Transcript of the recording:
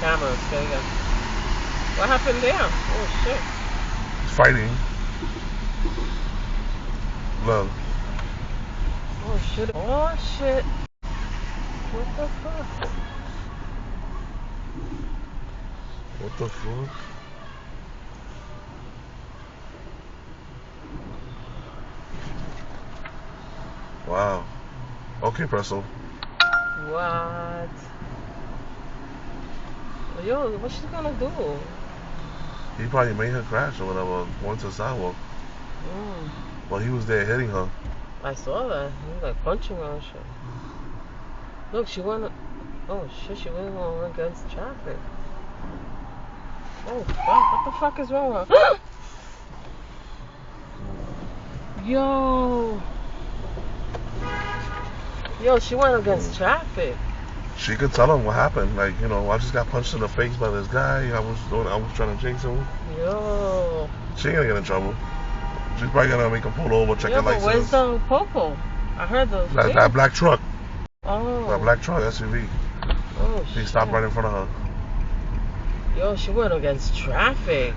cameras. Okay, yeah. What happened there? Oh shit. Fighting. Look. Oh shit. Oh shit. What the fuck? What the fuck? Wow. Okay, Presto. What? Yo, what's she gonna do? He probably made her crash or whatever, went to the sidewalk. Well, he was there hitting her. I saw that. He was like punching her and shit. Look, she went. Oh shit, she went on against traffic. Oh fuck, what the fuck is wrong with her? Yo. Yo, she went against traffic. She could tell him what happened. Like, you know, I just got punched in the face by this guy. I was trying to chase him. Yo. She ain't gonna get in trouble. She's probably gonna make him pull over, check her license. Where's the popo? I heard the that black truck. Oh. That black truck, SUV. Oh shit. He stopped right in front of her. Yo, she went against traffic.